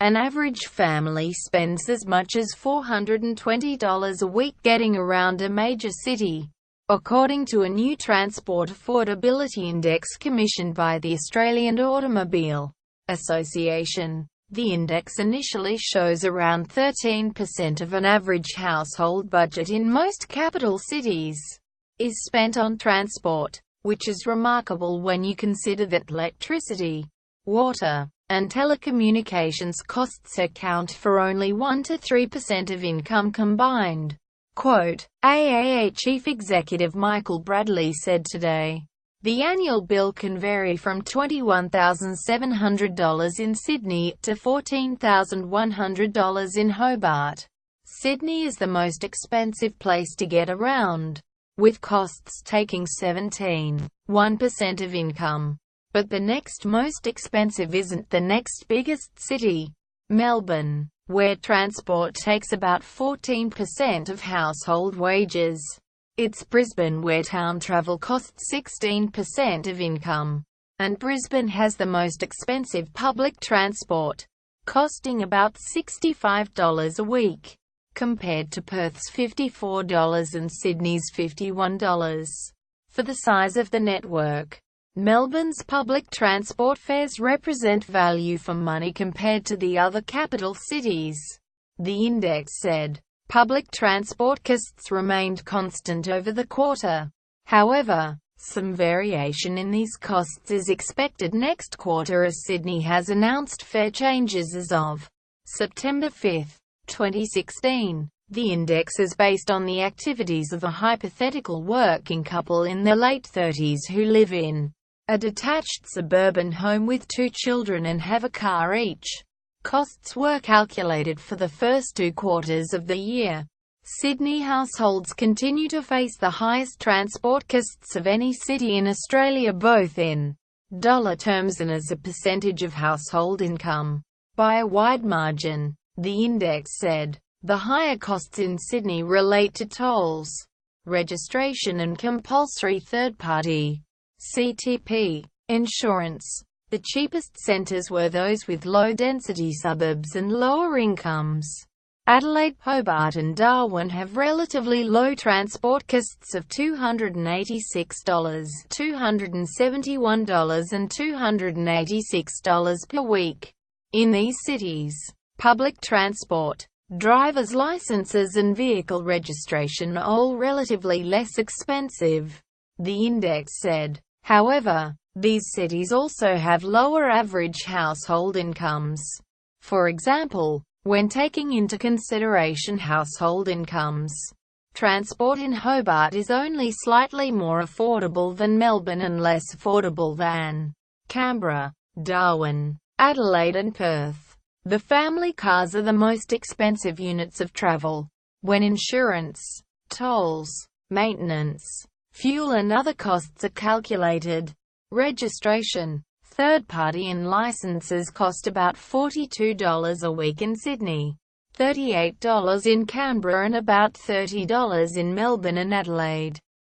An average family spends as much as $420 a week getting around a major city, according to a new transport affordability index commissioned by the Australian Automobile Association. The index initially shows around 13% of an average household budget in most capital cities is spent on transport, which is remarkable when you consider that electricity, water, and telecommunications costs account for only 1 to 3% of income combined. Quote, AAA Chief Executive Michael Bradley said today, "The annual bill can vary from $21,700 in Sydney to $14,100 in Hobart. Sydney is the most expensive place to get around, with costs taking 17.1% of income. But the next most expensive isn't the next biggest city, Melbourne, where transport takes about 14% of household wages. It's Brisbane where town travel costs 16% of income. And Brisbane has the most expensive public transport, costing about $65 a week, compared to Perth's $54 and Sydney's $51. For the size of the network, Melbourne's public transport fares represent value for money compared to the other capital cities," the index said. Public transport costs remained constant over the quarter. However, some variation in these costs is expected next quarter as Sydney has announced fare changes as of September 5, 2016. The index is based on the activities of a hypothetical working couple in their late 30s who live in a detached suburban home with 2 children and have a car each. Costs were calculated for the first 2 quarters of the year. Sydney households continue to face the highest transport costs of any city in Australia, both in dollar terms and as a percentage of household income, by a wide margin, the index said. The higher costs in Sydney relate to tolls, registration and compulsory third-party (CTP) insurance. The cheapest centres were those with low-density suburbs and lower incomes. Adelaide, Hobart and Darwin have relatively low transport costs of $286, $271 and $286 per week. In these cities, public transport, driver's licenses and vehicle registration are all relatively less expensive, the index said. However, these cities also have lower average household incomes. For example, when taking into consideration household incomes, transport in Hobart is only slightly more affordable than Melbourne and less affordable than Canberra, Darwin, Adelaide and Perth. The family cars are the most expensive units of travel. When insurance, tolls, maintenance, fuel and other costs are calculated, registration, third-party and licenses cost about $42 a week in Sydney, $38 in Canberra and about $30 in Melbourne and Adelaide.